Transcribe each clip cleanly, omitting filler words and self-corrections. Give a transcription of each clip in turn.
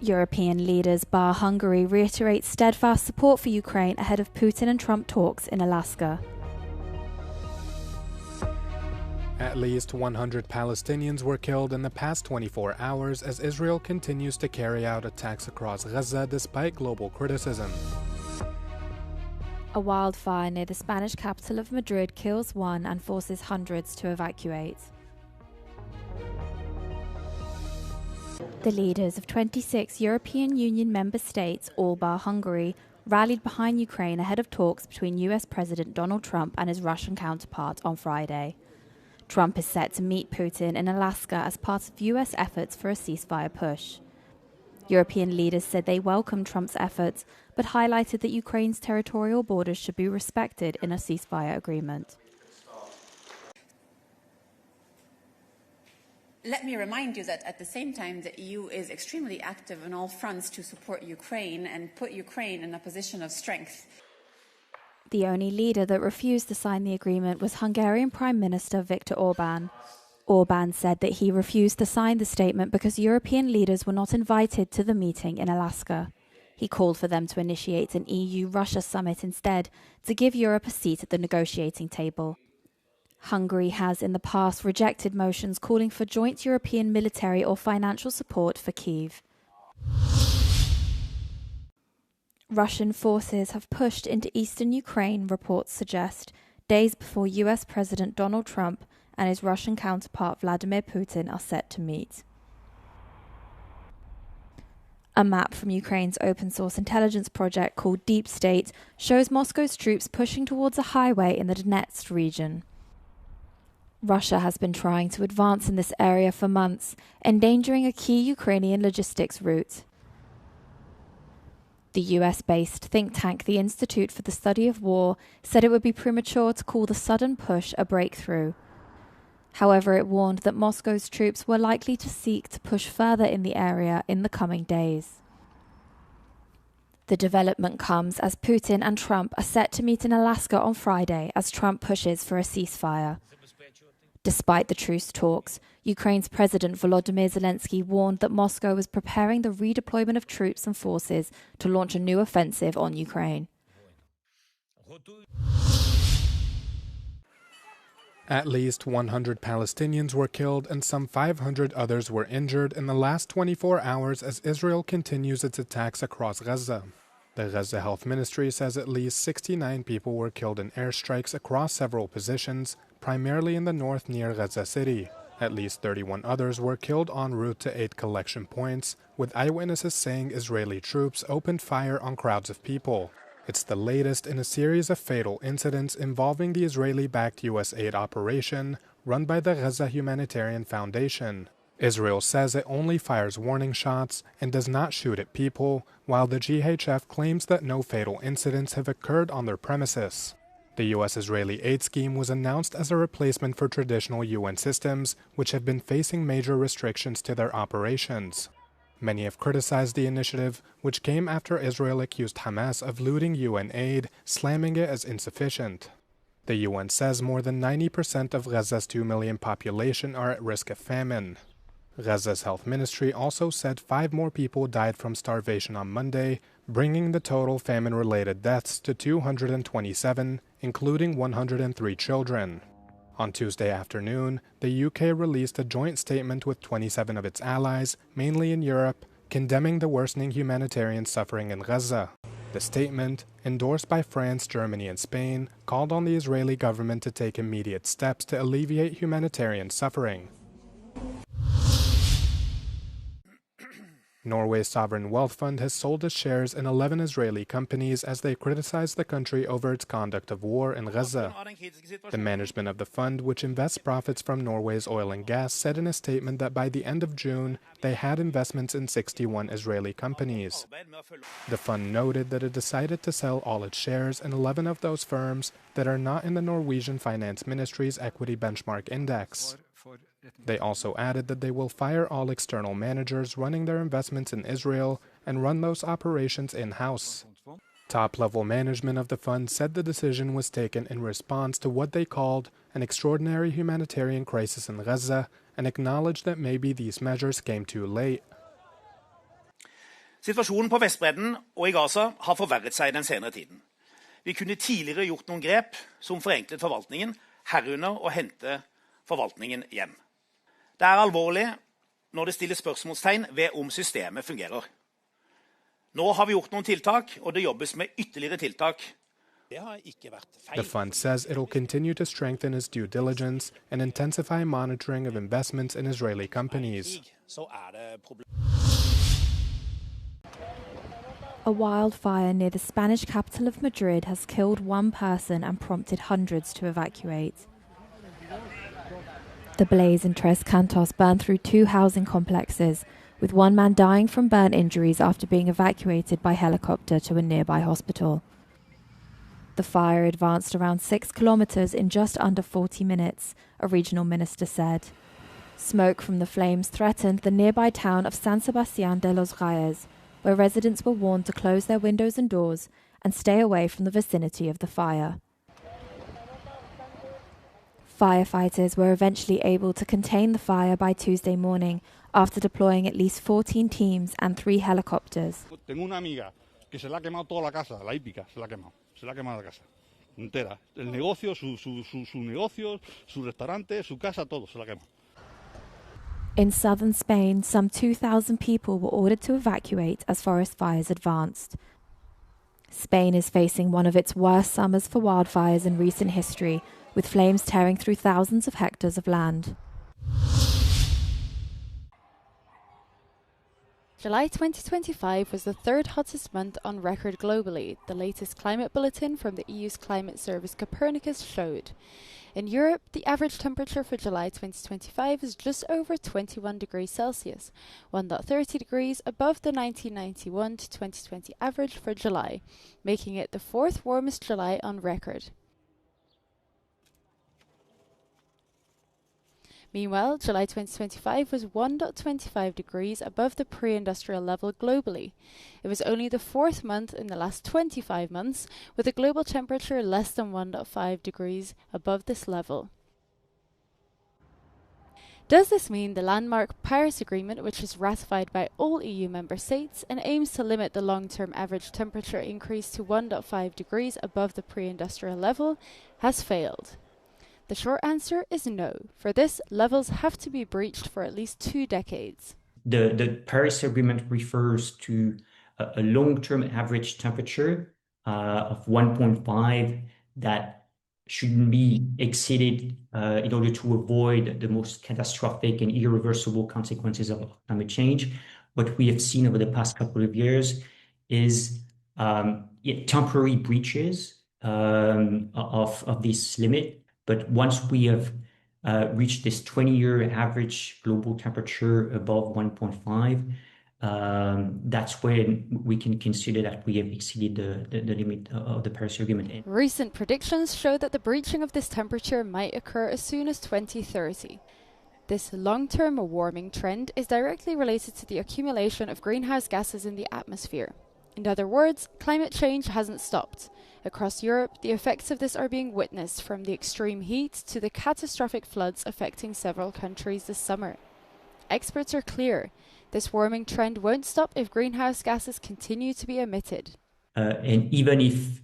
European leaders bar Hungary reiterate steadfast support for Ukraine ahead of Putin and Trump talks in Alaska. At least 100 Palestinians were killed in the past 24 hours as Israel continues to carry out attacks across Gaza despite global criticism. A wildfire near the Spanish capital of Madrid kills one and forces hundreds to evacuate. The leaders of 26 European Union member states, all bar Hungary, rallied behind Ukraine ahead of talks between US President Donald Trump and his Russian counterpart on Friday. Trump is set to meet Putin in Alaska as part of US efforts for a ceasefire push. European leaders said they welcomed Trump's efforts, but highlighted that Ukraine's territorial borders should be respected in a ceasefire agreement. Let me remind you that at the same time, the EU is extremely active on all fronts to support Ukraine and put Ukraine in a position of strength. The only leader that refused to sign the agreement was Hungarian Prime Minister Viktor Orbán. Orbán said that he refused to sign the statement because European leaders were not invited to the meeting in Alaska. He called for them to initiate an EU-Russia summit instead to give Europe a seat at the negotiating table. Hungary has in the past rejected motions calling for joint European military or financial support for Kyiv. Russian forces have pushed into eastern Ukraine, reports suggest, days before US President Donald Trump and his Russian counterpart Vladimir Putin are set to meet. A map from Ukraine's open-source intelligence project called Deep State shows Moscow's troops pushing towards a highway in the Donetsk region. Russia has been trying to advance in this area for months, endangering a key Ukrainian logistics route. The US-based think tank, the Institute for the Study of War, said it would be premature to call the sudden push a breakthrough. However, it warned that Moscow's troops were likely to seek to push further in the area in the coming days. The development comes as Putin and Trump are set to meet in Alaska on Friday as Trump pushes for a ceasefire. Despite the truce talks, Ukraine's President Volodymyr Zelensky warned that Moscow was preparing the redeployment of troops and forces to launch a new offensive on Ukraine. At least 100 Palestinians were killed and some 500 others were injured in the last 24 hours as Israel continues its attacks across Gaza. The Gaza Health Ministry says at least 69 people were killed in airstrikes across several positions, primarily in the north near Gaza City. At least 31 others were killed en route to 8 collection points, with eyewitnesses saying Israeli troops opened fire on crowds of people. It's the latest in a series of fatal incidents involving the Israeli-backed U.S. aid operation run by the Gaza Humanitarian Foundation. Israel says it only fires warning shots and does not shoot at people, while the GHF claims that no fatal incidents have occurred on their premises. The U.S.-Israeli aid scheme was announced as a replacement for traditional UN systems, which have been facing major restrictions to their operations. Many have criticized the initiative, which came after Israel accused Hamas of looting UN aid, slamming it as insufficient. The UN says more than 90% of Gaza's 2 million population are at risk of famine. Gaza's health ministry also said 5 more people died from starvation on Monday, bringing the total famine-related deaths to 227, including 103 children. On Tuesday afternoon, the UK released a joint statement with 27 of its allies, mainly in Europe, condemning the worsening humanitarian suffering in Gaza. The statement, endorsed by France, Germany, and Spain, called on the Israeli government to take immediate steps to alleviate humanitarian suffering. Norway's sovereign wealth fund has sold its shares in 11 Israeli companies as they criticize the country over its conduct of war in Gaza. The management of the fund, which invests profits from Norway's oil and gas, said in a statement that by the end of June, they had investments in 61 Israeli companies. The fund noted that it decided to sell all its shares in 11 of those firms that are not in the Norwegian Finance Ministry's Equity Benchmark Index. They also added that they will fire all external managers running their investments in Israel and run those operations in-house. Top-level management of the fund said the decision was taken in response to what they called an extraordinary humanitarian crisis in Gaza and acknowledged that maybe these measures came too late. Situasjonen på Vestbredden og i Gaza har forverret seg den senere tiden. Vi kunne tidligere gjort noen grep som forenklet forvaltningen, herunder å hente forvaltningen hjem. Det er alvorlig når det stilles spørsmålstegn ved om systemet fungerer. Nå har vi gjort noen tiltak, og det jobbes med ytterligere tiltak. The fund says it'll continue to strengthen its due diligence and intensify monitoring of investments in Israeli companies. A wildfire near the Spanish capital of Madrid has killed one person and prompted hundreds to evacuate. The blaze in Tres Cantos burned through 2 housing complexes, with one man dying from burn injuries after being evacuated by helicopter to a nearby hospital. The fire advanced around 6 kilometers in just under 40 minutes, a regional minister said. Smoke from the flames threatened the nearby town of San Sebastián de los Reyes, where residents were warned to close their windows and doors and stay away from the vicinity of the fire. Firefighters were eventually able to contain the fire by Tuesday morning after deploying at least 14 teams and 3 helicopters. Tengo una amiga que se la ha quemado toda la casa, la hípica, se la ha quemado la casa entera. El negocio, su negocio, su restaurante, su casa, todo se la quemó. In southern Spain, some 2,000 people were ordered to evacuate as forest fires advanced. Spain is facing one of its worst summers for wildfires in recent history, with flames tearing through thousands of hectares of land. July 2025 was the 3rd hottest month on record globally, the latest climate bulletin from the EU's climate service Copernicus showed. In Europe, the average temperature for July 2025 is just over 21 degrees Celsius, 1.30 degrees above the 1991 to 2020 average for July, making it the 4th warmest July on record. Meanwhile, July 2025 was 1.25 degrees above the pre-industrial level globally. It was only the 4th month in the last 25 months with a global temperature less than 1.5 degrees above this level. Does this mean the landmark Paris Agreement, which is ratified by all EU member states and aims to limit the long-term average temperature increase to 1.5 degrees above the pre-industrial level, has failed? The short answer is no. For this, levels have to be breached for at least 2 decades. The Paris Agreement refers to a long-term average temperature of 1.5 that shouldn't be exceeded in order to avoid the most catastrophic and irreversible consequences of climate change. What we have seen over the past couple of years is temporary breaches of this limit. But once we have reached this 20-year average global temperature above 1.5, that's when we can consider that we have exceeded the limit of the Paris Agreement. Recent predictions show that the breaching of this temperature might occur as soon as 2030. This long-term warming trend is directly related to the accumulation of greenhouse gases in the atmosphere. In other words, climate change hasn't stopped. Across Europe, the effects of this are being witnessed, from the extreme heat to the catastrophic floods affecting several countries this summer. Experts are clear. This warming trend won't stop if greenhouse gases continue to be emitted. And even if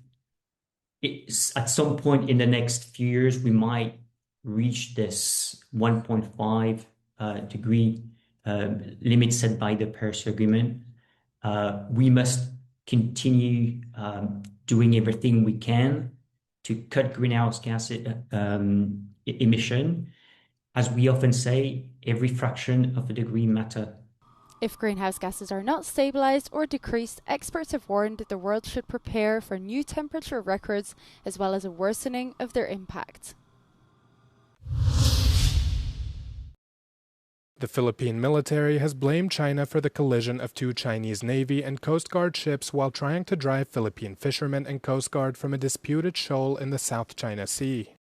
at some point in the next few years we might reach this 1.5 degree limit set by the Paris Agreement, we must continue doing everything we can to cut greenhouse gas emission. As we often say, every fraction of a degree matters. If greenhouse gases are not stabilized or decreased, experts have warned that the world should prepare for new temperature records as well as a worsening of their impact. The Philippine military has blamed China for the collision of 2 Chinese Navy and Coast Guard ships while trying to drive Philippine fishermen and Coast Guard from a disputed shoal in the South China Sea.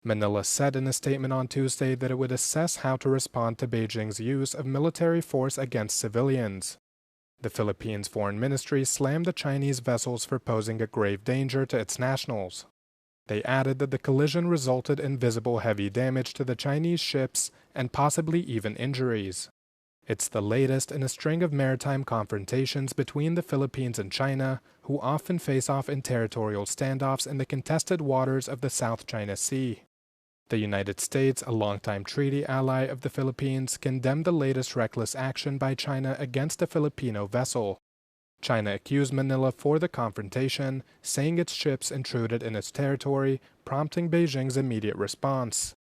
Manila said in a statement on Tuesday that it would assess how to respond to Beijing's use of military force against civilians. The Philippines' foreign ministry slammed the Chinese vessels for posing a grave danger to its nationals. They added that the collision resulted in visible heavy damage to the Chinese ships and possibly even injuries. It's the latest in a string of maritime confrontations between the Philippines and China, who often face off in territorial standoffs in the contested waters of the South China Sea. The United States, a longtime treaty ally of the Philippines, condemned the latest reckless action by China against a Filipino vessel. China accused Manila for the confrontation, saying its ships intruded in its territory, prompting Beijing's immediate response.